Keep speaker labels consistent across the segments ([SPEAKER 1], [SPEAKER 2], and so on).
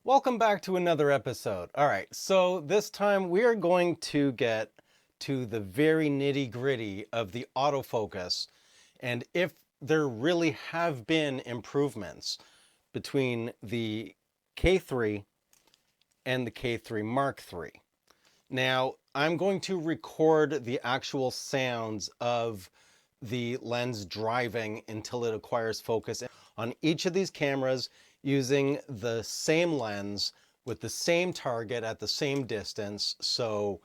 [SPEAKER 1] Welcome back to another episode. All right, so this time we are going to get to the very nitty gritty of the autofocus and if there really have been improvements between the K3 and the K3 Mark III. Now, I'm going to record the actual sounds of the lens driving until it acquires focus on each of these cameras using the same lens with the same target at the same distance. So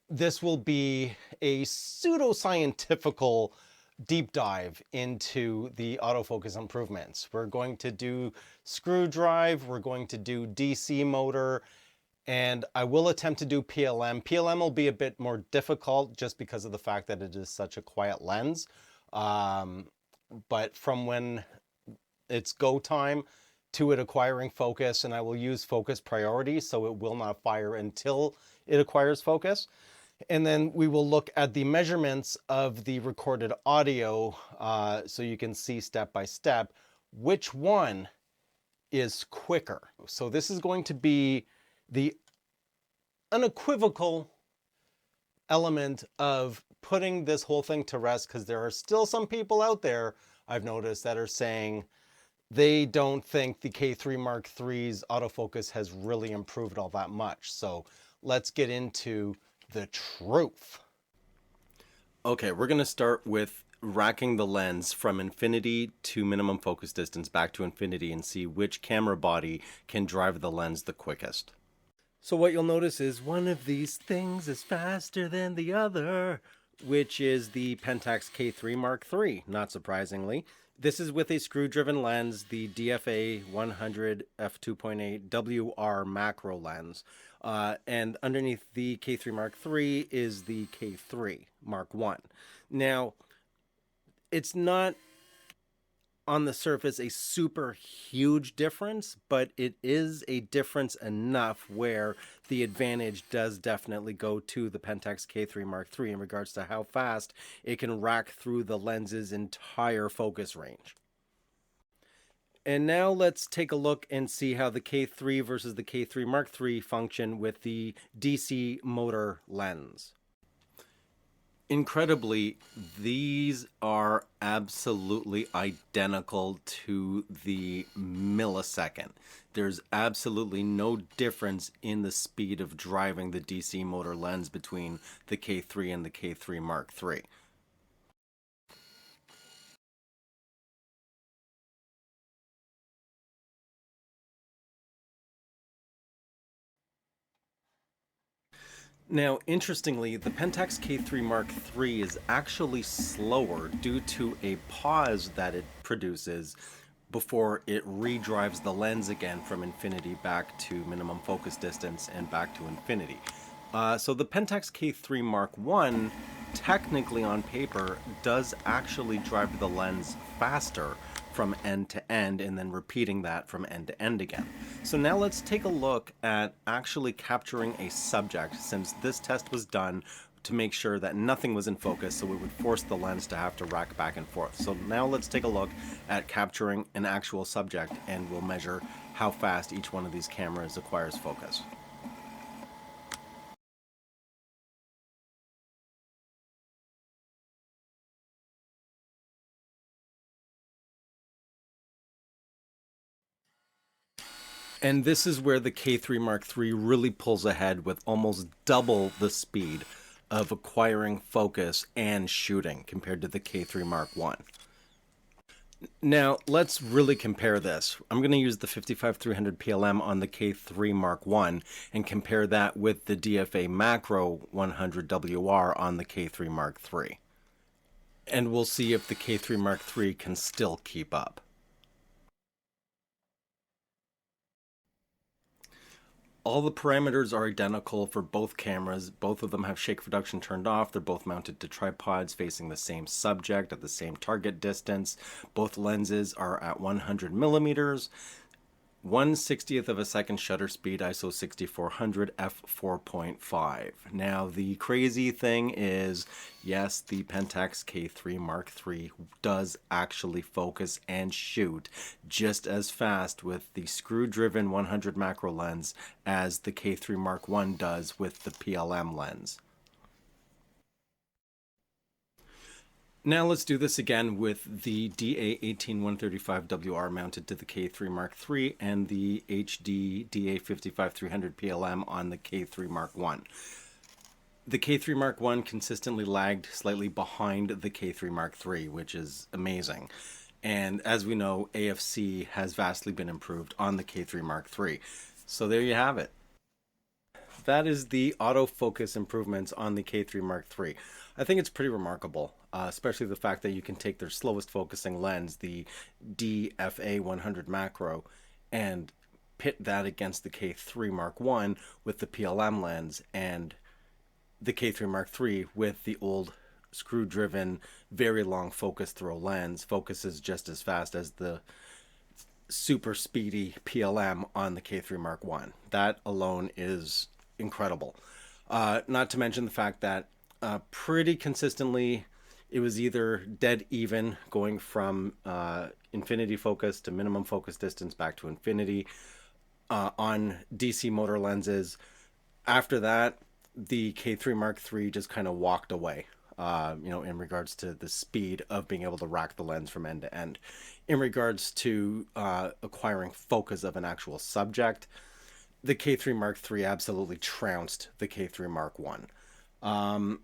[SPEAKER 1] this will be a pseudo-scientifical deep dive into the autofocus improvements. We're going to do screw drive, we're going to do DC motor, and I will attempt to do PLM. PLM will be a bit more difficult just because of the fact that it is such a quiet lens. But from when it's go time to it acquiring focus, and I will use focus priority, so it will not fire until it acquires focus. And then we will look at the measurements of the recorded audio so you can see step by step which one is quicker. So this is going to be the unequivocal element of putting this whole thing to rest, because there are still some people out there I've noticed that are saying they don't think the K3 Mark III's autofocus has really improved all that much. So let's get into the truth. Okay, we're going to start with racking the lens from infinity to minimum focus distance back to infinity and see which camera body can drive the lens the quickest. So what you'll notice is one of these things is faster than the other, which is the Pentax K-3 Mark III, not surprisingly. This is with a screw-driven lens, the DFA 100 f2.8 WR macro lens. And underneath the K3 Mark III is the K3 Mark I. Now, it's not on the surface a super huge difference, but it is a difference enough where the advantage does definitely go to the Pentax K3 Mark III in regards to how fast it can rack through the lens's entire focus range. And now let's take a look and see how the K3 versus the K3 Mark III function with the DC motor lens. Incredibly, these are absolutely identical to the millisecond. There's absolutely no difference in the speed of driving the DC motor lens between the K3 and the K3 Mark III. Now, interestingly, the Pentax K3 Mark III is actually slower due to a pause that it produces before it redrives the lens again from infinity back to minimum focus distance and back to infinity. So the Pentax K3 Mark I, technically on paper, does actually drive the lens faster from end to end and then repeating that from end to end again. So now let's take a look at actually capturing a subject, since this test was done to make sure that nothing was in focus, so it would force the lens to have to rack back and forth. So now let's take a look at capturing an actual subject, and we'll measure how fast each one of these cameras acquires focus. And this is where the K3 Mark III really pulls ahead with almost double the speed of acquiring focus and shooting compared to the K3 Mark I. Now, let's really compare this. I'm going to use the 55-300 PLM on the K3 Mark I and compare that with the DFA Macro 100 WR on the K3 Mark III. And we'll see if the K3 Mark III can still keep up. All the parameters are identical for both cameras. Both of them have shake reduction turned off. They're both mounted to tripods facing the same subject at the same target distance. Both lenses are at 100 millimeters. 1/60th of a second shutter speed, ISO 6400 f4.5. Now the crazy thing is, yes, the Pentax K-3 Mark III does actually focus and shoot just as fast with the screw-driven 100 macro lens as the K-3 Mark I does with the PLM lens. Now let's do this again with the DA18135WR mounted to the K3 Mark III and the HD DA55300 PLM on the K3 Mark I. The K3 Mark I consistently lagged slightly behind the K3 Mark III, which is amazing. And as we know, AFC has vastly been improved on the K3 Mark III. So there you have it. That is the autofocus improvements on the K3 Mark III. I think it's pretty remarkable, especially the fact that you can take their slowest focusing lens, the DFA 100 macro, and pit that against the K3 Mark I with the PLM lens, and the K3 Mark III with the old screw-driven, very long focus throw lens, focuses just as fast as the super speedy PLM on the K3 Mark I. That alone is incredible. Not to mention the fact that pretty consistently it was either dead even going from infinity focus to minimum focus distance back to infinity on DC motor lenses. After that, the K3 Mark III just kind of walked away, in regards to the speed of being able to rack the lens from end to end. In regards to acquiring focus of an actual subject, the K3 Mark III absolutely trounced the K3 Mark I.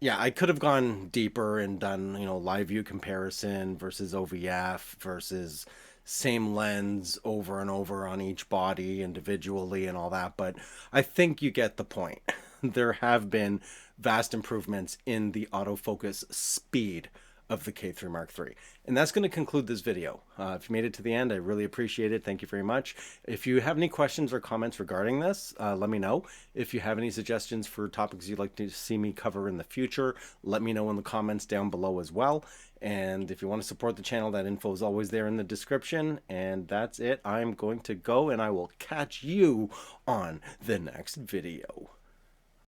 [SPEAKER 1] Yeah, I could have gone deeper and done, live view comparison versus OVF versus same lens over and over on each body individually and all that, but I think you get the point. There have been vast improvements in the autofocus speed of the K3 Mark III. And that's going to conclude this video. If you made it to the end, I really appreciate it. Thank you very much. If you have any questions or comments regarding this, let me know. If you have any suggestions for topics you'd like to see me cover in the future, let me know in the comments down below as well. And if you want to support the channel, that info is always there in the description. And that's it. I'm going to go, and I will catch you on the next video.